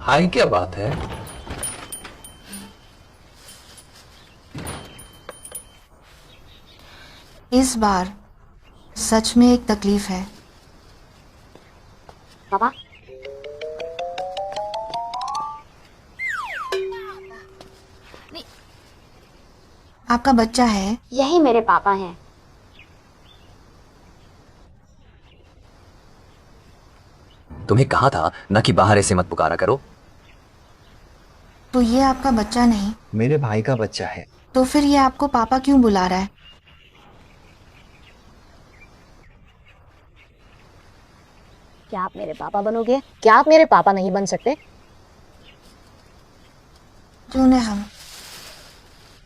हाय, क्या बात है? इस बार सच में एक तकलीफ है। पापा। नहीं। आपका बच्चा है? यही मेरे पापा हैं। तुम्हें कहा था ना कि बाहर ऐसे मत पुकारा करो। तो ये आपका बच्चा नहीं? मेरे भाई का बच्चा है। तो फिर ये आपको पापा क्यों बुला रहा है? क्या आप मेरे पापा बनोगे? क्या आप मेरे पापा नहीं बन सकते? क्यों न हम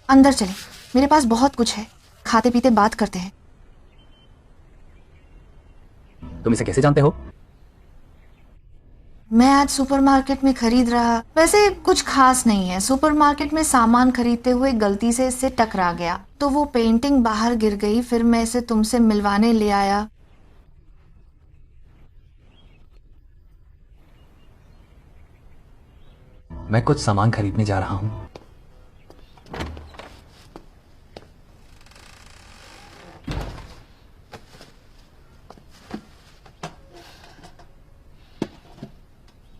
अंदर चले, मेरे पास बहुत कुछ है, खाते पीते बात करते हैं। तुम इसे कैसे जानते हो? मैं आज सुपरमार्केट में खरीद रहा, वैसे कुछ खास नहीं है, सुपरमार्केट में सामान खरीदते हुए गलती से इससे टकरा गया तो वो पेंटिंग बाहर गिर गई, फिर मैं इसे तुमसे मिलवाने ले आया। मैं कुछ सामान खरीदने जा रहा हूँ।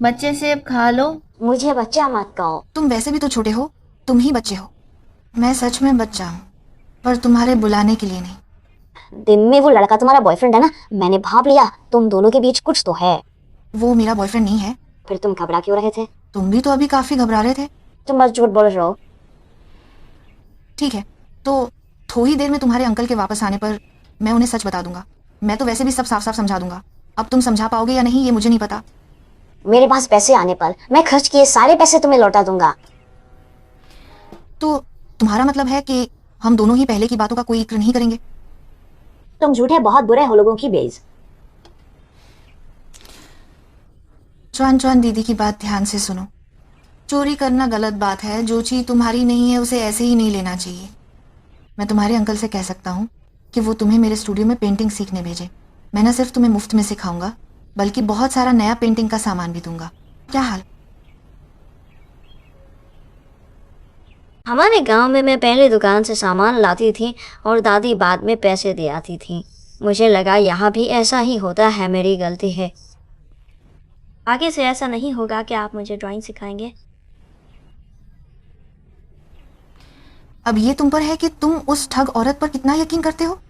बच्चे सेब खा लो। मुझे बच्चा मत कहो। तुम वैसे भी तो छोटे हो, तुम ही बच्चे हो। मैं सच में बच्चा हूँ, पर तुम्हारे बुलाने के लिए नहीं। दिन में वो लड़का तुम्हारा बॉयफ्रेंड है ना, मैंने भाप लिया तुम दोनों के बीच कुछ तो है। वो मेरा बॉयफ्रेंड नहीं है। फिर तुम घबरा क्यों रहे थे? तुम भी तो अभी काफी घबरा रहे थे। तुम बस झूठ बोल रहे हो। ठीक है, तो थोड़ी देर में तुम्हारे अंकल के वापस आने पर मैं उन्हें सच बता दूंगा। मैं तो वैसे भी सब साफ साफ समझा दूंगा। अब तुम समझा पाओगे या नहीं ये मुझे नहीं पता। मेरे पास पैसे आने पर मैं खर्च किए सारे पैसे तुम्हें लौटा दूंगा। तो तुम्हारा मतलब है कि हम दोनों ही पहले की बातों का कोई जिक्र नहीं करेंगे? तुम झूठे बहुत बुरे हो लोगों की बेइज्जती। चौन चौन दीदी की बात ध्यान से सुनो। चोरी करना गलत बात है, जो चीज तुम्हारी नहीं है उसे ऐसे ही नहीं लेना चाहिए। मैं तुम्हारे अंकल से कह सकता हूँ कि वो तुम्हें मेरे स्टूडियो में पेंटिंग सीखने भेजे। मैं न सिर्फ तुम्हें मुफ्त में सिखाऊंगा, बल्कि बहुत सारा नया पेंटिंग का सामान भी दूंगा। क्या हाल? हमारे गांव में मैं पहले दुकान से सामान लाती थी और दादी बाद में पैसे दे आती थी। मुझे लगा यहाँ भी ऐसा ही होता है, मेरी गलती है। आगे से ऐसा नहीं होगा। कि आप मुझे ड्राइंग सिखाएंगे? अब ये तुम पर है कि तुम उस ठग औरत पर कितना यकीन करते हो।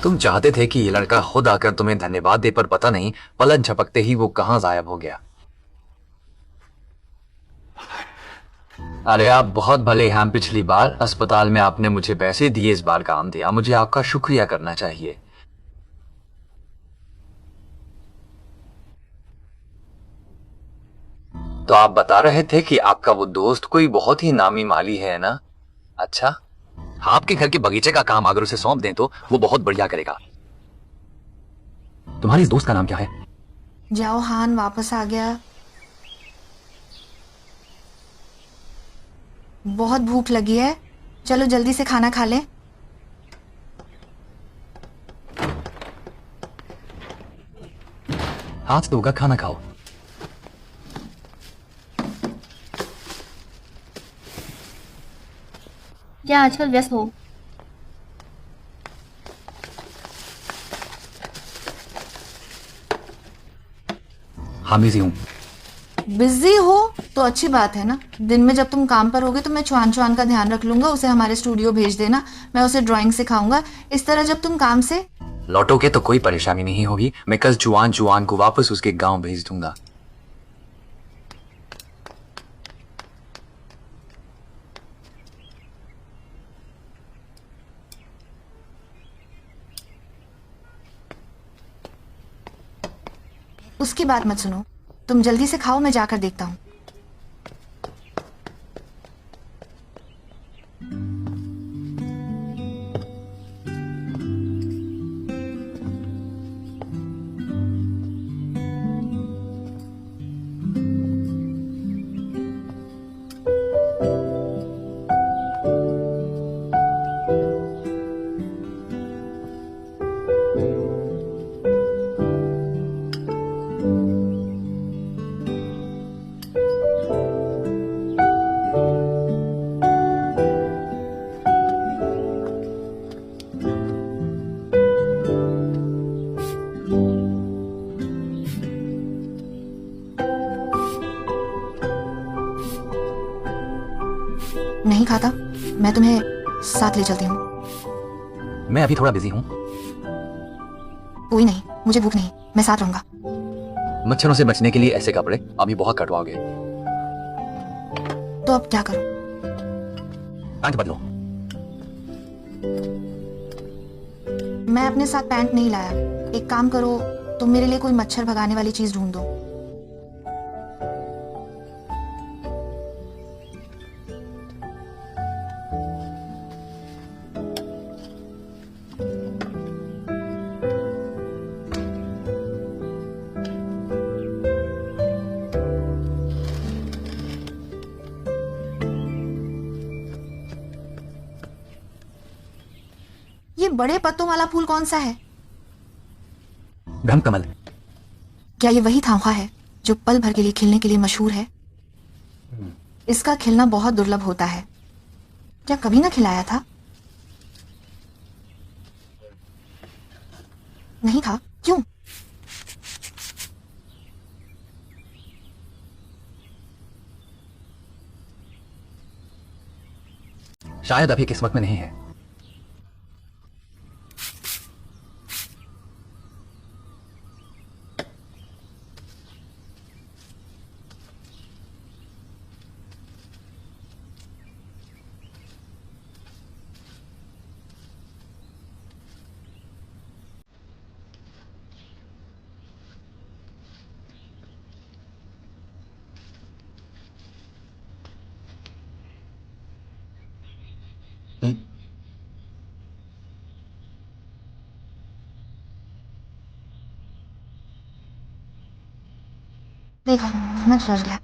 तुम चाहते थे कि ये लड़का खुद आकर तुम्हें धन्यवाद दे, पर पता नहीं पलक झपकते ही वो कहाँ गायब हो गया। अरे आप बहुत भले हैं। पिछली बार अस्पताल में आपने मुझे पैसे दिए, इस बार काम दिया। मुझे आपका शुक्रिया करना चाहिए। तो आप बता रहे थे कि आपका वो दोस्त कोई बहुत ही नामी माली है ना? अच्छा, आपके घर के बगीचे का काम अगर उसे सौंप दें तो वो बहुत बढ़िया करेगा। तुम्हारे इस दोस्त का नाम क्या है? जाओ, हान वापस आ गया। बहुत भूख लगी है, चलो जल्दी से खाना खा लें। हाथ धोकर खाना खाओ। क्या आजकल व्यस्त हो? हाँ, बिजी हूँ। बिजी हो तो अच्छी बात है ना। दिन में जब तुम काम पर होगे तो मैं चुआन चुआन का ध्यान रख लूंगा, उसे हमारे स्टूडियो भेज देना, मैं उसे ड्राइंग सिखाऊंगा। इस तरह जब तुम काम से लौटोगे तो कोई परेशानी नहीं होगी। मैं कल जुआन जुआन को वापस उसके गांव भेज दूंगा। उसकी बात मत सुनो, तुम जल्दी से खाओ, मैं जाकर देखता हूँ। मैं तुम्हें साथ ले चलती हूँ। मैं अभी थोड़ा बिजी हूँ। कोई नहीं, मुझे भूख नहीं, मैं साथ रहूंगा। मच्छरों से बचने के लिए ऐसे कपड़े अभी बहुत कटवाओगे। तो अब क्या करूं? पैंट बदलो। मैं अपने साथ पैंट नहीं लाया। एक काम करो, तुम मेरे लिए कोई मच्छर भगाने वाली चीज ढूंढ दो। ये बड़े पत्तों वाला फूल कौन सा है? ब्रह्मकमल। क्या ये वही थांखा है जो पल भर के लिए खिलने के लिए मशहूर है? इसका खिलना बहुत दुर्लभ होता है। क्या कभी ना खिलाया था? नहीं था? क्यों? शायद अभी किस्मत में नहीं है। देखो, मैं समझ गया।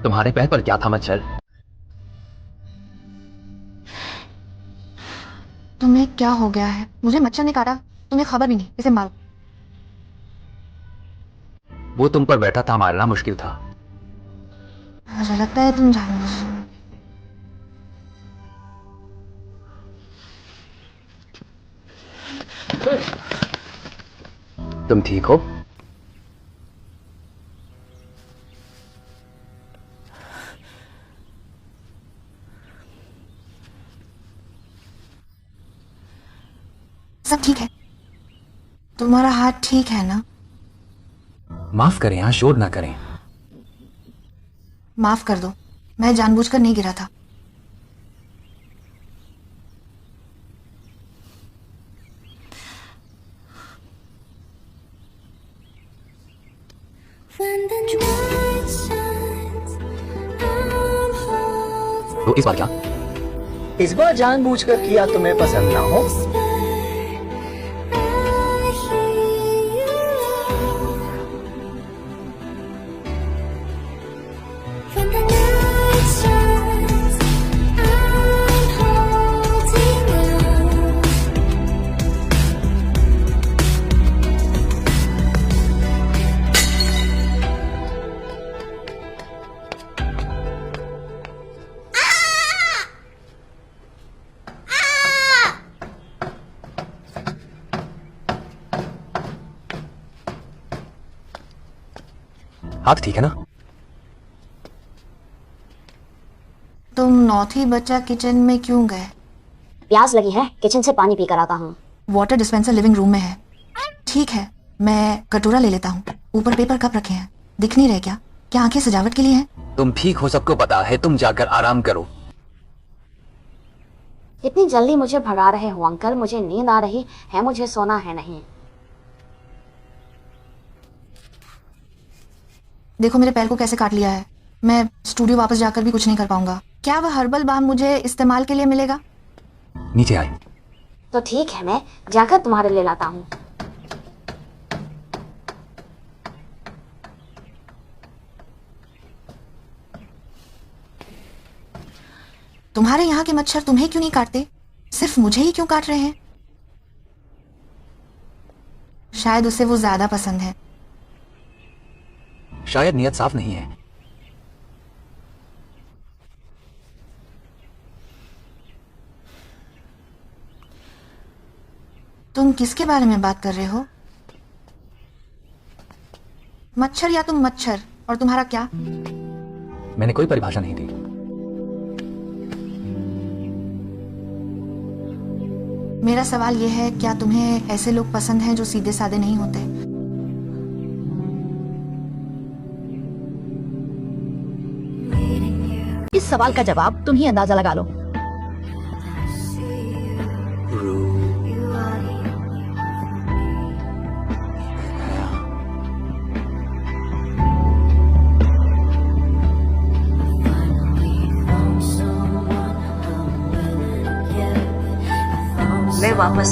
तुम्हारे पैर पर क्या था मच्छर? तुम्हें क्या हो गया है? मुझे मच्छर ने काटा, तुम्हें खबर भी नहीं। इसे मारो। वो तुम पर बैठा था, मारना मुश्किल था। मुझे लगता है तुम जानबूझ। तुम ठीक हो? सब ठीक है? तुम्हारा हाथ ठीक है ना? माफ करें, यहां शोर ना करें। माफ कर दो, मैं जानबूझकर नहीं गिरा था। तो इस बार क्या? इस बार जानबूझकर किया तुम्हें पसंद ना हो? हाथ ठीक है ना? तुम नौथी बच्चा किचन में क्यों गए? प्यास लगी है, किचन से पानी पी कर आता हूँ। वाटर डिस्पेंसर लिविंग रूम में है। ठीक है, मैं कटोरा ले लेता हूँ। ऊपर पेपर कप रखे हैं, दिख नहीं रहे क्या? क्या आंखें सजावट के लिए हैं? तुम ठीक हो, सबको पता है। तुम जाकर आराम करो। इतनी जल्दी मुझे भगा रहे हो अंकल? मुझे नींद आ रही है, मुझे सोना है नहीं। देखो मेरे पैर को कैसे काट लिया है। मैं स्टूडियो वापस जाकर भी कुछ नहीं कर पाऊंगा। क्या वह हर्बल बाम मुझे इस्तेमाल के लिए मिलेगा? नीचे आए। तो ठीक है, मैं जाकर तुम्हारे लिए लाता हूँ। तुम्हारे यहाँ के मच्छर तुम्हें क्यों नहीं काटते? सिर्फ मुझे ही क्यों काट रहे हैं? शायद उसे वो ज्यादा पसंद है। शायद नियत साफ नहीं है। तुम किसके बारे में बात कर रहे हो? मच्छर या तुम मच्छर, और तुम्हारा क्या? मैंने कोई परिभाषा नहीं दी। मेरा सवाल यह है, क्या तुम्हें ऐसे लोग पसंद हैं जो सीधे साधे नहीं होते? इस सवाल का जवाब तुम ही अंदाजा लगा लो। मैं वापस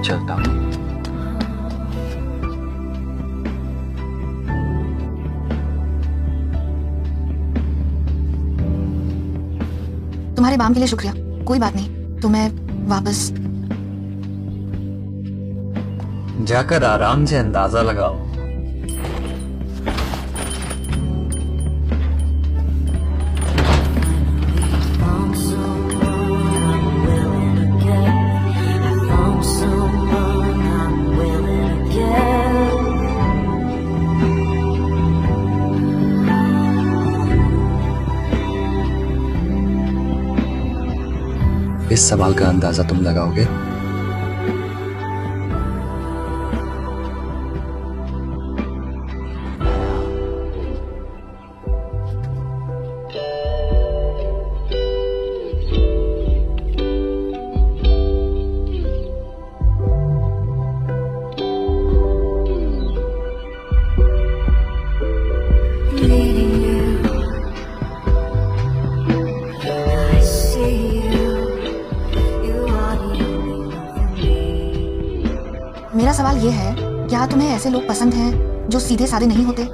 चलता हूँ। तुम्हारे बाम के लिए शुक्रिया, कोई बात नहीं, तो मैं वापस। जाकर आराम से अंदाजा लगाओ। इस सवाल का अंदाजा तुम लगाओगे? मेरा सवाल ये है, क्या तुम्हें ऐसे लोग पसंद हैं जो सीधे साधे नहीं होते?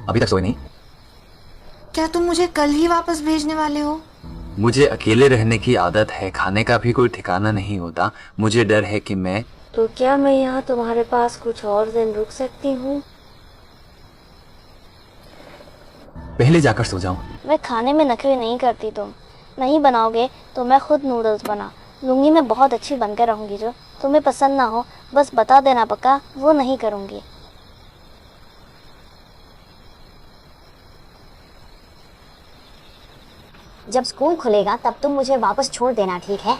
अभी तक सोए नहीं? क्या तुम मुझे कल ही वापस भेजने वाले हो? मुझे अकेले रहने की आदत है, खाने का भी कोई ठिकाना नहीं होता। मुझे डर है कि मैं तो क्या मैं यहाँ तुम्हारे पास कुछ और दिन रुक सकती हूँ? पहले जाकर सो जाऊं। मैं खाने में नखरे नहीं करती, तुम नहीं बनाओगे तो मैं खुद नूडल्स बना लूँगी। मैं बहुत अच्छी बनकर रहूँगी, जो तुम्हें पसंद ना हो बस बता देना, पक्का वो नहीं करूँगी। जब स्कूल खुलेगा तब तुम मुझे वापस छोड़ देना, ठीक है?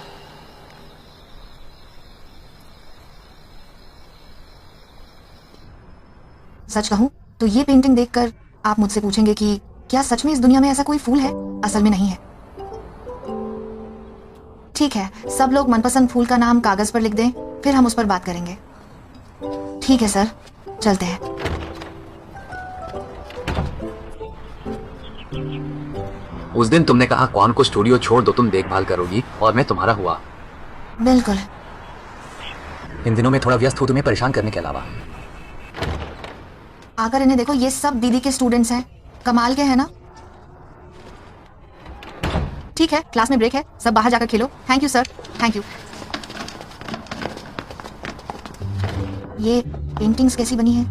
सच कहूं तो ये पेंटिंग देखकर आप मुझसे पूछेंगे कि क्या सच में इस दुनिया में ऐसा कोई फूल है? असल में नहीं है। ठीक है, सब लोग मनपसंद फूल का नाम कागज पर लिख दें, फिर हम उस पर बात करेंगे। ठीक है सर, चलते हैं। उस दिन तुमने कहा कौन को स्टूडियो छोड़ दो, तुम देखभाल करोगी, और मैं तुम्हारा हुआ। बिल्कुल। इन दिनों में थोड़ा व्यस्त हूँ तुम्हें परेशान करने के अलावा। आकर इन्हें देखो, ये सब दीदी के स्टूडेंट्स हैं। कमाल के हैं ना? ठीक है, क्लास में ब्रेक है, सब बाहर जाकर खेलो। Thank you sir, thank you. ये पेंटिंग्स कैसी बनी है?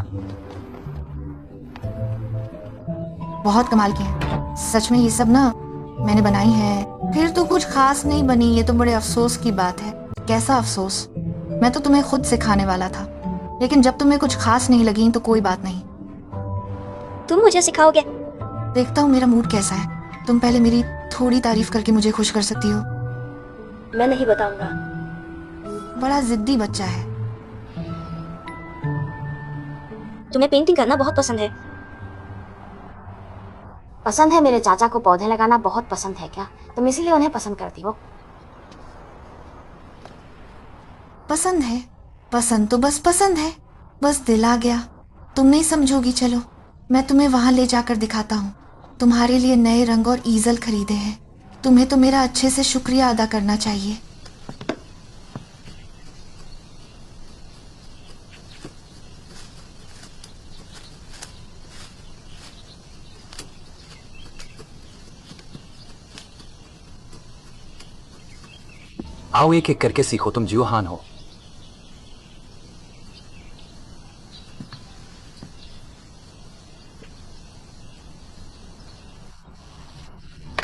बहुत कमाल की है। सच में ये सब ना मैंने बनाई है। फिर तो कुछ खास नहीं बनी, ये तो बड़े अफसोस की बात है। कैसा अफसोस? मैं तो तुम्हें खुद सिखाने वाला था, लेकिन जब तुम्हें कुछ खास नहीं लगी तो कोई बात नहीं। तुम मुझे सिखाओगे? देखता हूँ मेरा मूड कैसा है। तुम पहले मेरी थोड़ी तारीफ करके मुझे खुश कर सकती हो। मैं नहीं बताऊंगा। बड़ा जिद्दी बच्चा है। तुम्हें पेंटिंग करना बहुत पसंद है? पसंद है, मेरे चाचा को पौधे लगाना बहुत पसंद है। क्या तुम इसीलिए उन्हें पसंद करती हो? पसंद है, पसंद तो बस पसंद है, बस दिल आ गया। तुम नहीं समझोगी, चलो मैं तुम्हें वहां ले जाकर दिखाता हूँ। तुम्हारे लिए नए रंग और ईजल खरीदे हैं। तुम्हें तो मेरा अच्छे से शुक्रिया अदा करना चाहिए। आओ एक एक करके सीखो, तुम जियोहान हो।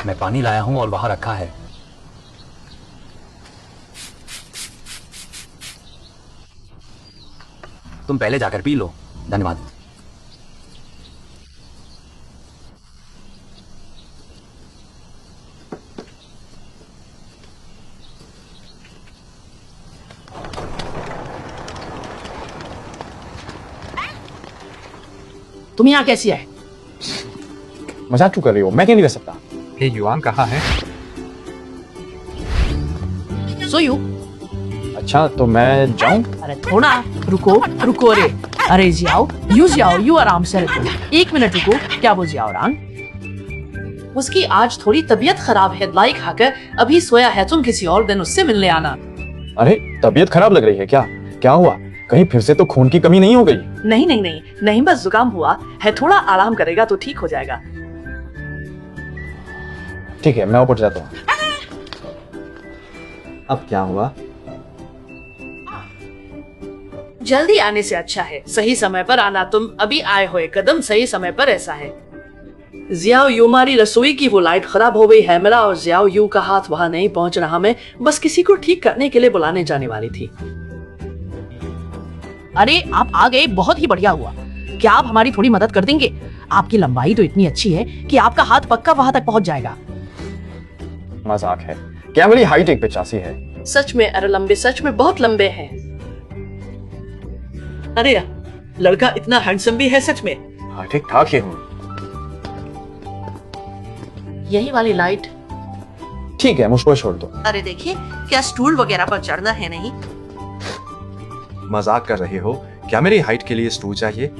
मैं पानी लाया हूं और वहां रखा है। तुम पहले जाकर पी लो। धन्यवाद। तुम यहाँ कैसी आए? मजाक क्यों कर रही हो? मैं क्यों नहीं रह सकता? ये युआन कहाँ है? सोयू, अच्छा तो मैं जाऊं? अरे थोड़ा रुको रुको। अरे जियाओ, यू आराम से रहो। 1 मिनट रुको। क्या वो जियाओ रांग? उसकी आज थोड़ी तबीयत खराब है। दवाई खाकर अभी सोया है। तुम किसी और दिन उससे मिलने आना। अरे तबीयत खराब लग रही है क्या? क्या हुआ? कहीं फिर से तो खून की कमी नहीं हो गई? नहीं, बस जुकाम हुआ है। थोड़ा आराम करेगा तो ठीक हो जाएगा। ठीक है, मैं ऊपर जाता हूँ। अब क्या हुआ? जल्दी आने से अच्छा है सही समय पर आना। तुम अभी आए हुए कदम सही समय पर ऐसा है। जियाओ यू, हमारी रसोई की वो लाइट खराब हो गई है। मेरा और जियाओ यू का हाथ वहां नहीं पहुंच रहा। मैं बस किसी को ठीक करने के लिए बुलाने जाने वाली थी। अरे आप आ गए, बहुत ही बढ़िया हुआ। क्या आप हमारी थोड़ी मदद कर देंगे? आपकी लंबाई तो इतनी अच्छी है कि आपका हाथ पक्का वहां तक पहुंच जाएगा। मजाक है क्या? मेरी हाइट 185 है। सच में? अरे लंबे, सच में बहुत लंबे हैं। अरे लड़का इतना हैंडसम भी है सच में। हाँ ठीक ठाक ही हूँ। यही वाली लाइट। ठीक है, मुझको छोड़ दो। अरे देखिए, क्या स्टूल वगैरह पर चढ़ना है? नहीं, मजाक कर रहे हो क्या? मेरी हाइट के लिए स्टूल चाहिए?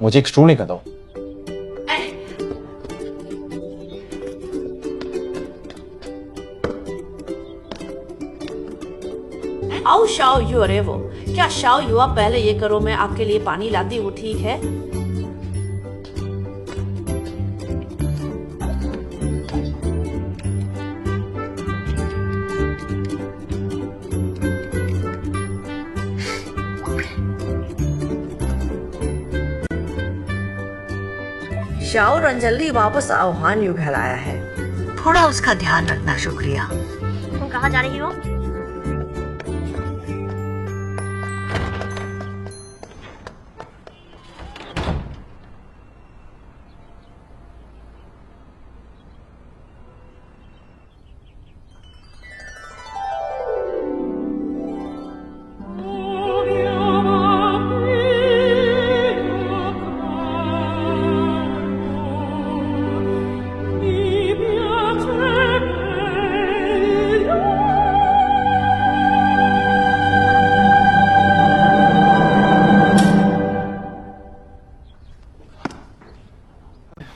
मुझे एक स्टूल निकाल दो। आओ शाओ यू। अरे वो क्या शाओ यू, आप पहले ये करो, मैं आपके लिए पानी लाती हूँ। ठीक है? शाओ रंजली वापस आह्वान यू कहलाया है। थोड़ा उसका ध्यान रखना। शुक्रिया। तुम कहाँ जा रही हो?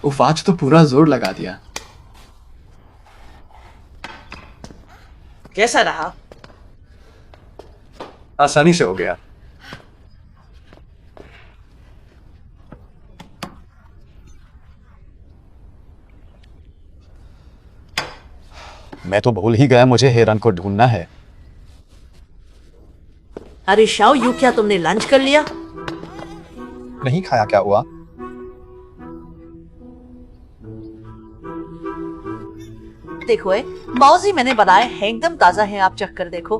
उफ, आज तो पूरा जोर लगा दिया। कैसा रहा? आसानी से हो गया। मैं तो भूल ही गया, मुझे हेरन को ढूंढना है। अरे शाओ यू, क्या तुमने लंच कर लिया? नहीं खाया, क्या हुआ? देखो मौजी मैंने बनाए हैं, एकदम ताजा है। आप चख कर देखो।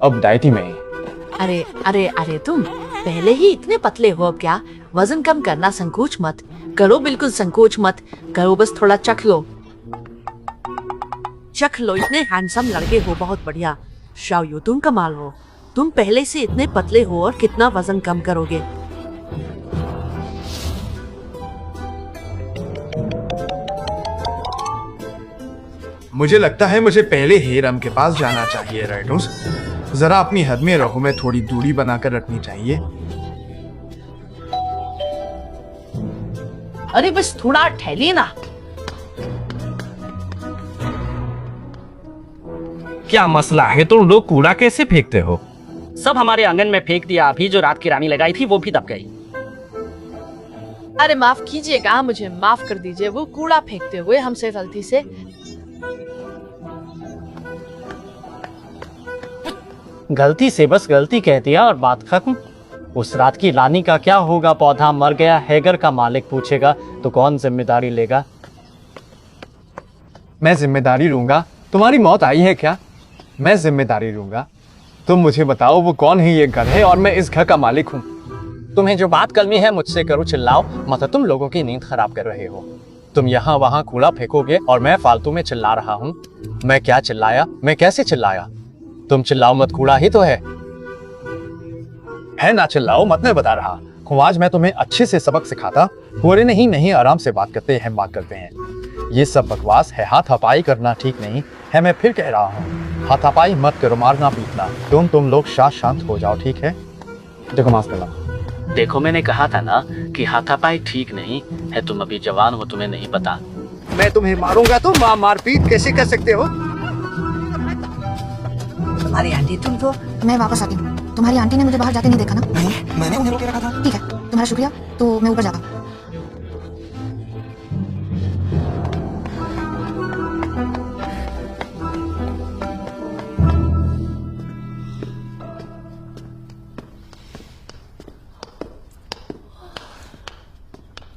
अब डाइटी में। अरे अरे अरे, तुम पहले ही इतने पतले हो क्या? वजन कम करना संकोच मत करो। बिल्कुल संकोच मत करो, बस थोड़ा चख लो। चख लो। इतने हैंडसम लड़के हो, बहुत बढ़िया। शाओ यू, तुम कमाल हो। तुम पहले से इतने पतले हो और कितना वजन कम करोगे? मुझे लगता है मुझे पहले हेरम के पास जाना चाहिए। राइटोस, जरा अपनी हद में रहो, में थोड़ी दूरी बनाकर रखनी चाहिए। अरे बस थोड़ा ठहरिए ना। क्या मसला है? तुम लोग कूड़ा कैसे फेंकते हो? सब हमारे आंगन में फेंक दिया। अभी जो रात की रानी लगाई थी वो भी दब गई। अरे माफ कीजिएगा, मुझे माफ कर दीजिए। वो कूड़ा फेंकते हुए हमसे गलती से। गलती से बस गलती कह दिया और बात खत्म। उस रात की रानी का क्या होगा? पौधा मर गया, हैगर का मालिक पूछेगा तो कौन जिम्मेदारी लेगा? मैं जिम्मेदारी लूंगा? तुम्हारी मौत आई है क्या? मैं जिम्मेदारी लूंगा? तुम मुझे बताओ वो कौन है ये घर है और मैं इस घर का मालिक हूँ। तुम्हें जो बात करनी है मुझसे करो, चिल्लाओ मत। तुम लोगों की नींद खराब कर रहे हो। तुम यहाँ वहाँ कूड़ा फेंकोगे और मैं फालतू में चिल्ला रहा हूँ। मैं क्या चिल्लाया? मैं कैसे चिल्लाया? तुम चिल्लाओ मत, कूड़ा ही तो है ना? चिल्लाओ मत, मैं बता रहा हूँ। आज मैं तुम्हें अच्छे से सबक सिखाता। पूरे नहीं आराम से बात करते हैं, बात करते हैं। ये सब बकवास है, हाथापाई करना ठीक नहीं है। मैं फिर कह रहा हूँ, हाथापाई मत करो, मारना पीटना। तुम लोग शांत हो जाओ, ठीक है? देखो माफ करना। देखो मैंने कहा था ना कि हाथापाई ठीक नहीं है। तुम अभी जवान हो, तुम्हें नहीं पता। मैं तुम्हें मारूंगा तो मारपीट कैसे कर सकते हो? तुम्हारी आंटी, तुम तो। मैं वापस आती हूँ। तुम्हारी आंटी ने मुझे बाहर जाते नहीं देखा ना? नहीं, मैंने उन्हें रोके रखा था। ठीक है, तुम्हारा शुक्रिया। तो मैं ऊपर जाता हूँ।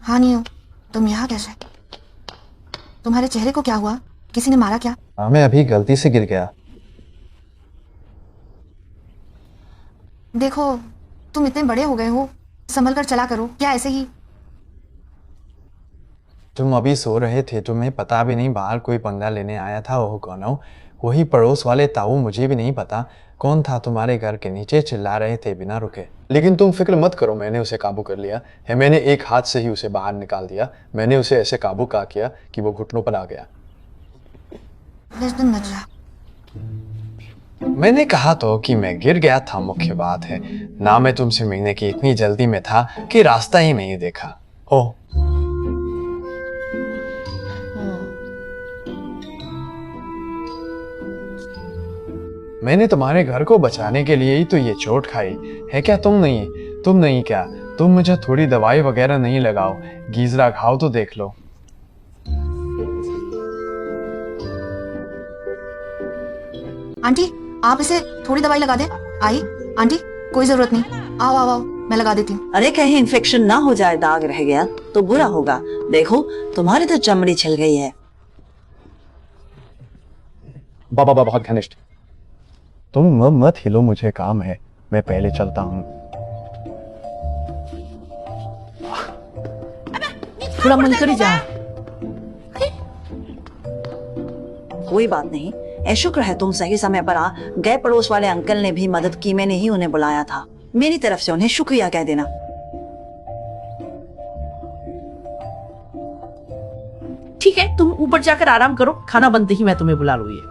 हाँ नियो, तुम यहाँ कैसे? तुम्हारे चेहरे को क्या हुआ? किसी ने मारा क्या? हाँ, मैं अभी गलती से गिर गया। देखो, तुम इतने बड़े हो गए हो, संभल कर चला करो। क्या ऐसे ही? तुम अभी सो रहे थे, तुम्हें पता भी नहीं बाहर कोई पंगा लेने आया था। वो कौन हो? वही पड़ोस वाले ताऊ। मुझे भी नहीं पता कौन था, तुम्हारे घर के नीचे चिल्ला रहे थे बिना रुके। लेकिन तुम फिक्र मत करो, मैंने उसे काबू कर लिया है। मैंने एक हाथ से ही उसे बाहर निकाल दिया। मैंने उसे ऐसे काबू किया कि वो घुटनों पर आ गया। मैंने कहा तो कि मैं गिर गया था, मुख्य बात है ना। मैं तुमसे मिलने की इतनी जल्दी में था कि रास्ता ही नहीं देखा। ओह, मैंने तुम्हारे घर को बचाने के लिए ही तो ये चोट खाई है। क्या तुम नहीं क्या? तुम मुझे थोड़ी दवाई वगैरह नहीं लगाओ, गीजरा खाओ तो देख लो। आंटी, आप इसे थोड़ी दवाई लगा दें। आई आंटी, कोई जरूरत नहीं। आओ आओ आओ, मैं लगा देती हूँ। अरे कहीं इन्फेक्शन ना हो जाए, दाग रह गया तो बुरा होगा। देखो तुम्हारी तो चमड़ी छिल गई है। बाबा बहुत घनिष्ठ। तुम मत हिलो, मुझे काम है। मैं पहले चलता हूँ। थोड़ा मन कर जा। कोई बात नहीं, ऐ शुक्र है तुम सही समय पर आ गए। पड़ोस वाले अंकल ने भी मदद की, मैंने ही उन्हें बुलाया था। मेरी तरफ से उन्हें शुक्रिया कह देना। ठीक है, तुम ऊपर जाकर आराम करो। खाना बनते ही मैं तुम्हें बुला लूंगी।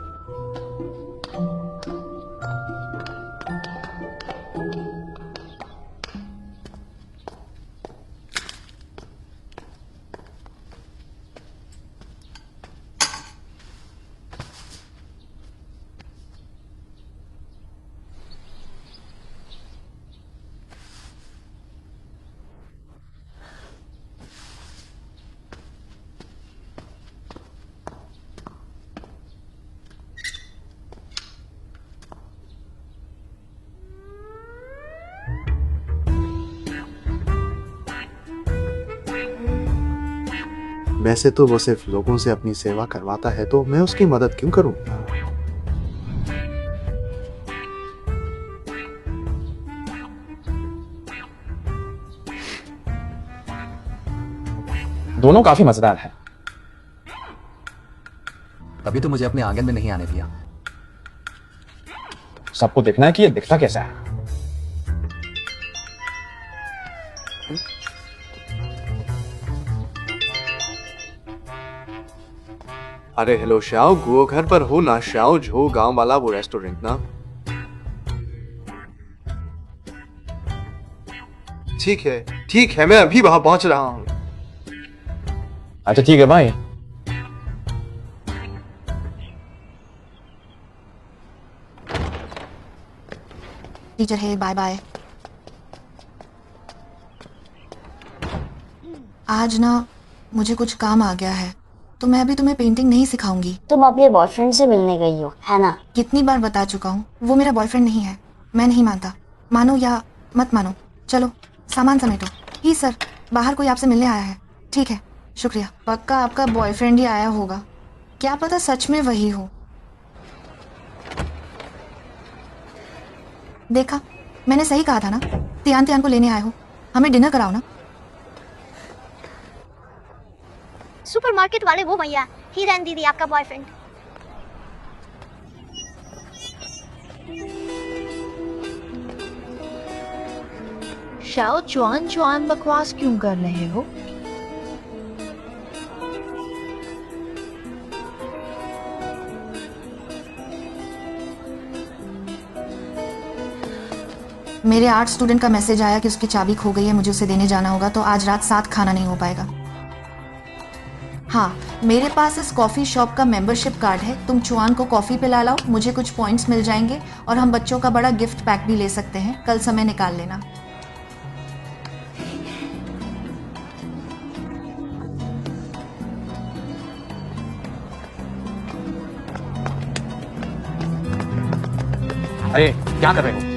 वैसे तो वो सिर्फ लोगों से अपनी सेवा करवाता है, तो मैं उसकी मदद क्यों करूं? दोनों काफी मजेदार है। तभी तो मुझे अपने आंगन में नहीं आने दिया। सबको देखना है कि ये दिखता कैसा है। अरे हेलो श्याओ, गुओ घर पर हो ना? श्याओ झो गांव वाला वो रेस्टोरेंट ना? ठीक है, मैं अभी वहां पहुंच रहा हूँ। अच्छा ठीक है भाई। टीचर है, बाय बाय। आज ना मुझे कुछ काम आ गया है, तो मैं अभी तुम्हें पेंटिंग नहीं सिखाऊंगी। तुम अपने बॉयफ्रेंड से मिलने गई हो, है ना? कितनी बार बता चुका हूँ, वो मेरा बॉयफ्रेंड नहीं है। मैं नहीं मानता, मानो या मत मानो। चलो सामान समेटो। ही सर, बाहर कोई आपसे मिलने आया है। ठीक है, शुक्रिया। पक्का आपका बॉयफ्रेंड ही आया होगा, क्या पता सच में वही हो। देखा, मैंने सही कहा था ना, तियान को लेने आए हो। हमें डिनर कराओ ना। सुपरमार्केट वाले वो भैया, हीरन दीदी आपका बॉयफ्रेंड। शाओ चुआन बकवास क्यों कर रहे हो? मेरे आर्ट स्टूडेंट का मैसेज आया कि उसकी चाबी खो गई है, मुझे उसे देने जाना होगा, तो आज रात 7 खाना नहीं हो पाएगा। हाँ, मेरे पास इस कॉफ़ी शॉप का मेंबरशिप कार्ड है। तुम चुआन को कॉफ़ी पिला लाओ, मुझे कुछ पॉइंट्स मिल जाएंगे और हम बच्चों का बड़ा गिफ्ट पैक भी ले सकते हैं। कल समय निकाल लेना। अरे क्या कर रहे हो?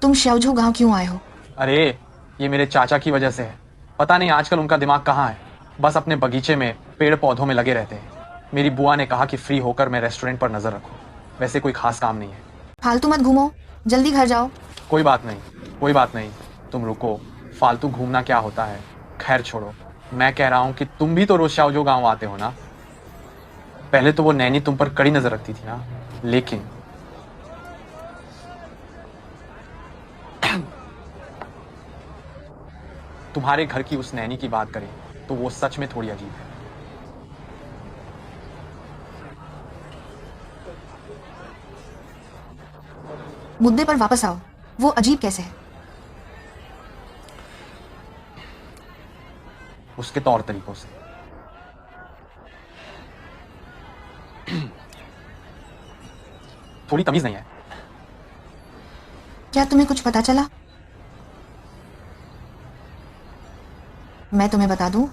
तुम श्याओझो गांव क्यों आए हो? अरे ये मेरे चाचा की वजह से है। पता नहीं आजकल उनका दिमाग कहाँ है, बस अपने बगीचे में पेड़ पौधों में लगे रहते हैं। मेरी बुआ ने कहा कि फ्री होकर मैं रेस्टोरेंट पर नजर रखूं। वैसे कोई खास काम नहीं है। फालतू मत घूमो, जल्दी घर जाओ। कोई बात नहीं, तुम रुको। फालतू घूमना क्या होता है, खैर छोड़ो। मैं कह रहा हूँ कि तुम भी तो रोज श्याओझो गाँव आते हो ना। पहले तो वो नैनी तुम पर कड़ी नजर रखती थी ना, लेकिन तुम्हारे घर की उस नैनी की बात करें तो वो सच में थोड़ी अजीब है। मुद्दे पर वापस आओ, वो अजीब कैसे है? उसके तौर तरीकों से। थोड़ी तमीज नहीं है। क्या तुम्हें कुछ पता चला? मैं तुम्हें बता दूं,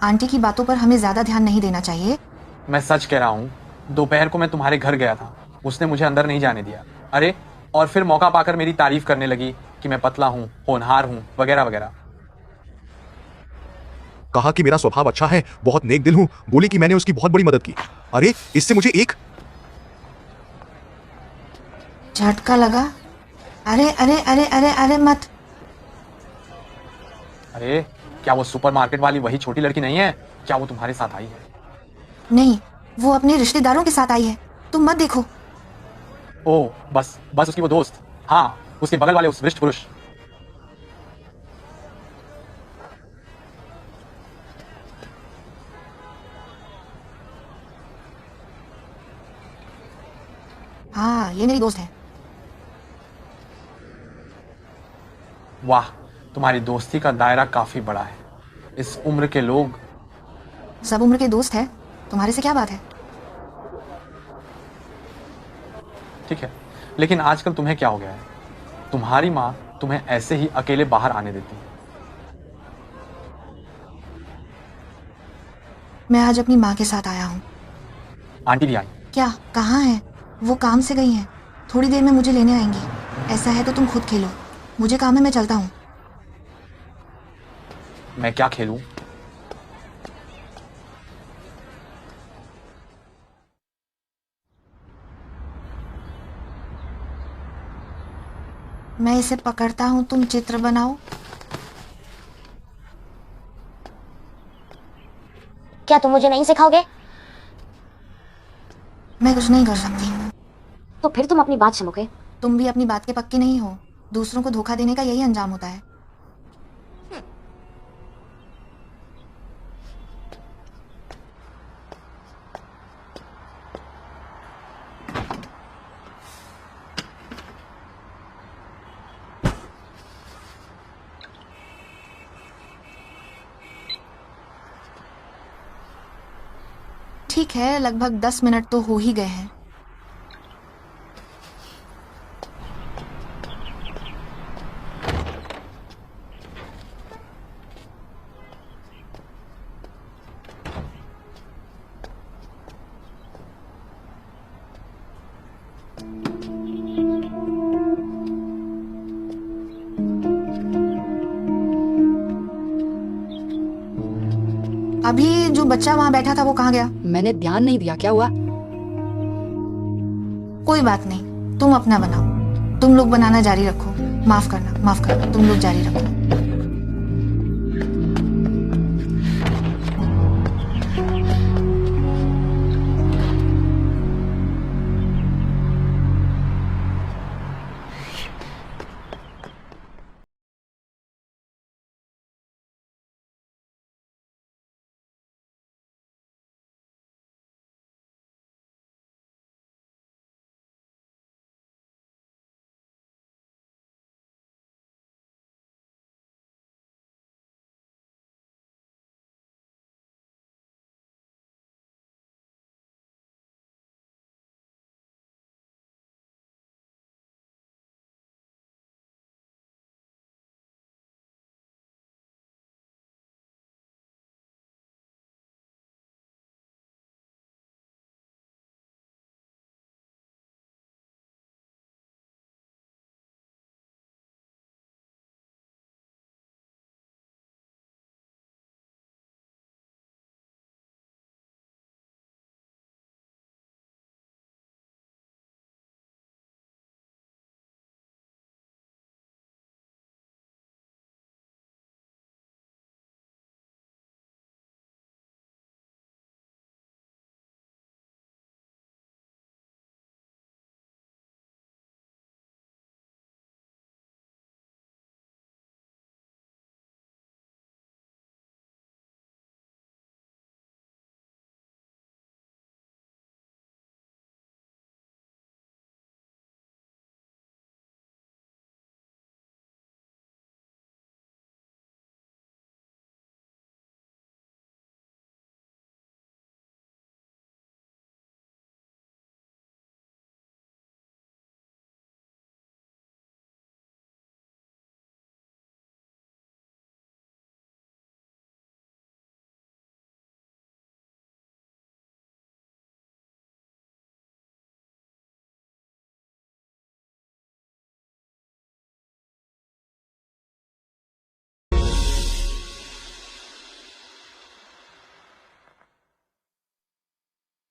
आंटी की बातों पर हमें ज्यादा ध्यान नहीं देना चाहिए। मैं सच कह रहा हूँ, दोपहर को मैं तुम्हारे घर गया था, उसने मुझे अंदर नहीं जाने दिया। अरे और फिर मौका पाकर मेरी तारीफ करने लगी कि मैं पतला हूँ, होनहार हूँ, वगैरह वगैरह। कहा कि मेरा स्वभाव अच्छा है, बहुत नेक दिल हूं। बोली कि मैंने उसकी बहुत बड़ी मदद की। अरे इससे मुझे एक झटका लगा। अरे अरे अरे अरे अरे मत। अरे क्या वो सुपरमार्केट वाली वही छोटी लड़की नहीं है? क्या वो तुम्हारे साथ आई है? नहीं, वो अपने रिश्तेदारों के साथ आई है, तुम मत देखो। ओ बस उसकी वो दोस्त, हाँ उसके बगल वाले उस वृष्ठ पुरुष। हाँ, ये मेरी दोस्त है। वाह, तुम्हारी दोस्ती का दायरा काफी बड़ा है। इस उम्र के लोग सब उम्र के दोस्त है, तुम्हारे से क्या बात है? ठीक है, लेकिन आजकल तुम्हें क्या हो गया है? तुम्हारी माँ तुम्हें ऐसे ही अकेले बाहर आने देती है? मैं आज अपनी माँ के साथ आया हूँ। आंटी भी आई? क्या, कहाँ है वो? काम से गई हैं, थोड़ी देर में मुझे लेने आएंगी। ऐसा है तो तुम खुद खेलो, मुझे काम है, मैं चलता हूँ। मैं क्या खेलूं? मैं इसे पकड़ता हूँ, तुम चित्र बनाओ। क्या तुम मुझे नहीं सिखाओगे? मैं कुछ नहीं कर सकती हूँ। तो फिर तुम अपनी बात सुनोगे? तुम भी अपनी बात के पक्के नहीं हो। दूसरों को धोखा देने का यही अंजाम होता है। ठीक है, लगभग 10 मिनट तो हो ही गए हैं। अभी जो बच्चा वहां बैठा था वो कहाँ गया? मैंने ध्यान नहीं दिया, क्या हुआ? कोई बात नहीं, तुम अपना बनाओ, तुम लोग बनाना जारी रखो। माफ करना, तुम लोग जारी रखो।